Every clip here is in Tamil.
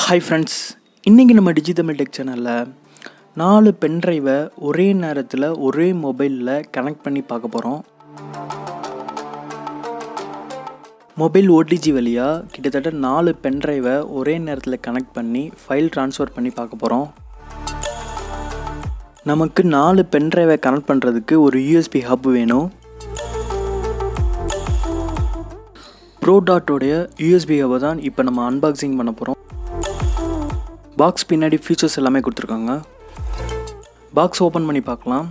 ஹாய் ஃப்ரெண்ட்ஸ், இன்றைக்கி நம்ம டிஜிதமிழ் டெக் சேனலில் 4 பென்ட்ரைவை ஒரே நேரத்தில் ஒரே மொபைலில் கனெக்ட் பண்ணி பார்க்க போகிறோம். மொபைல் ஓடிஜி வழியாக கிட்டத்தட்ட 4 பென்ட்ரைவை ஒரே நேரத்தில் கனெக்ட் பண்ணி ஃபைல் ட்ரான்ஸ்ஃபர் பண்ணி பார்க்க போகிறோம். நமக்கு 4 பென்ட்ரைவை கனெக்ட் பண்ணுறதுக்கு ஒரு யூஎஸ்பி ஹப் வேணும். ப்ரோடாட்டோடைய யூஎஸ்பி ஹப்பை தான் இப்போ நம்ம அன்பாக்சிங் பண்ண போகிறோம். பாக்ஸ் பின்னாடி ஃபீச்சர்ஸ் எல்லாமே கொடுத்துருக்காங்க. பாக்ஸ் ஓப்பன் பண்ணி பார்க்கலாம்.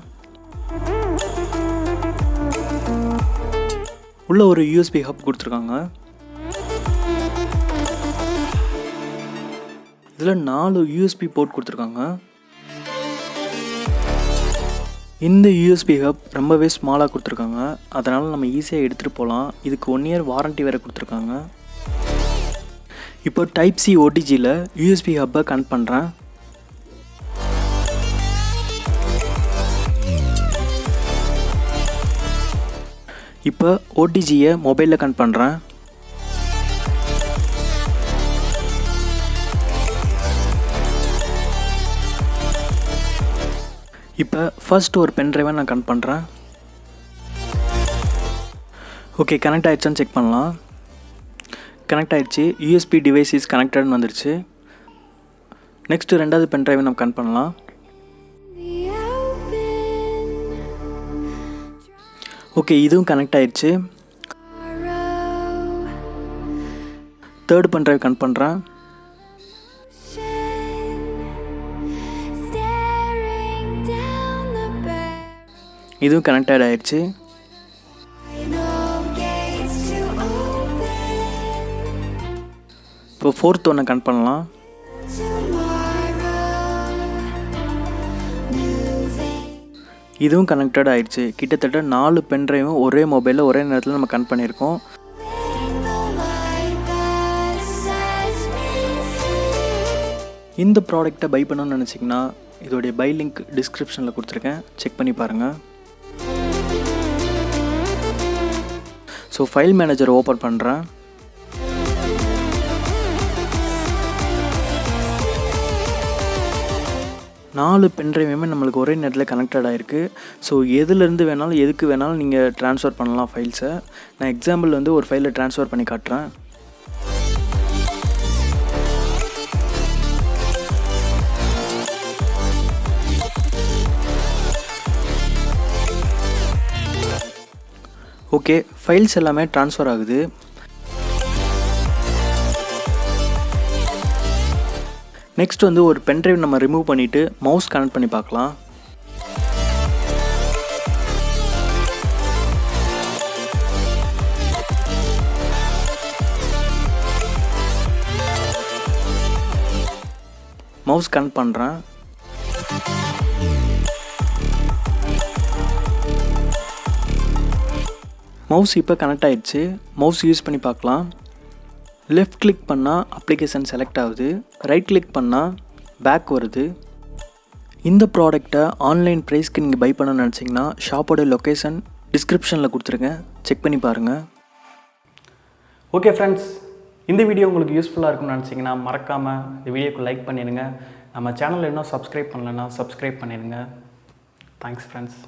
உள்ள ஒரு யூஎஸ்பி ஹப் கொடுத்துருக்காங்க. இதில் 4 யூஎஸ்பி போர்ட் கொடுத்துருக்காங்க. இந்த யூஎஸ்பி ஹப் ரொம்பவே ஸ்மாலாக கொடுத்துருக்காங்க. அதனால் நம்ம ஈஸியாக எடுத்துகிட்டு போகலாம். இதுக்கு 1 இயர் வாரண்ட்டி வேறு கொடுத்துருக்காங்க. இப்போ டைப் சி ஓடிஜியில் யூஎஸ்பி ஹப்பை கனெக்ட் பண்ணுறேன். இப்போ ஓடிஜியை மொபைலில் கனெக்ட் பண்ணுறேன். இப்போ ஃபர்ஸ்ட் ஒரு பென் ட்ரைவை நான் கனெக்ட் பண்ணுறேன். ஓகே, கனெக்ட் ஆகிடுச்சான்னு செக் பண்ணலாம். கனெக்ட் ஆகிடுச்சு. யூஎஸ்பி டிவைஸ் இஸ் கனெக்டட்னு வந்துருச்சு. நெக்ஸ்ட்டு 2வது பென் ட்ரைவை நம்ம கனெக்ட் பண்ணலாம். ஓகே, இதுவும் கனெக்ட் ஆகிடுச்சு. 3rd பென் ட்ரைவ் கனெக்ட் பண்ணுறேன். இதுவும் கனெக்டட் ஆகிடுச்சு. இப்போ 4th ஒன்று கனெக்ட் பண்ணலாம். இதுவும் கனெக்டட் ஆகிடுச்சு. கிட்டத்தட்ட 4 பென் ட்ரைவும் ஒரே மொபைலில் ஒரே நேரத்தில் நம்ம கனெக்ட் பண்ணியிருக்கோம். இந்த ப்ராடக்டை பை பண்ணணும்னு நினச்சிங்கன்னா இதோடைய பை லிங்க் டிஸ்கிரிப்ஷனில் கொடுத்துருக்கேன், செக் பண்ணி பாருங்கள். ஸோ ஃபைல் மேனேஜர் ஓப்பன் பண்ணுறேன். நாலு பென்ட்ரைவுமே நம்மளுக்கு ஒரே நேரத்தில் கனெக்டட் ஆகிருக்கு. ஸோ எதுலேருந்து வேணாலும் எதுக்கு வேணாலும் நீங்கள் ட்ரான்ஸ்ஃபர் பண்ணலாம் ஃபைல்ஸை. நான் எக்ஸாம்பிள் வந்து ஒரு ஃபைலை ட்ரான்ஸ்ஃபர் பண்ணி காட்டுறேன். ஓகே, ஃபைல்ஸ் எல்லாமே ட்ரான்ஸ்ஃபர் ஆகுது. நெக்ஸ்ட் வந்து ஒரு பென்ட்ரைவ் நம்ம ரிமூவ் பண்ணிவிட்டு மவுஸ் கனெக்ட் பண்ணி பார்க்கலாம். மவுஸ் கனெக்ட் பண்ணுறேன். மவுஸ் இப்போ கனெக்ட் ஆகிடுச்சு. மவுஸ் யூஸ் பண்ணி பார்க்கலாம். லெஃப்ட் கிளிக் பண்ணால் அப்ளிகேஷன் செலக்ட் ஆகுது. ரைட் கிளிக் பண்ணால் பேக் வருது. இந்த ப்ராடக்டை ஆன்லைன் ப்ரைஸ்க்கு நீங்கள் பை பண்ணணும்னு நினச்சிங்கன்னா ஷாப்போட லொக்கேஷன் டிஸ்கிரிப்ஷனில் கொடுத்துருங்க, செக் பண்ணி பாருங்கள். ஓகே ஃப்ரெண்ட்ஸ், இந்த வீடியோ உங்களுக்கு யூஸ்ஃபுல்லாக இருக்கும்னு நினச்சிங்கன்னா மறக்காமல் இந்த வீடியோக்கு லைக் பண்ணிடுங்க. நம்ம சேனலில் இன்னும் சப்ஸ்கிரைப் பண்ணலைன்னா சப்ஸ்கிரைப் பண்ணிடுங்க. Thanks friends.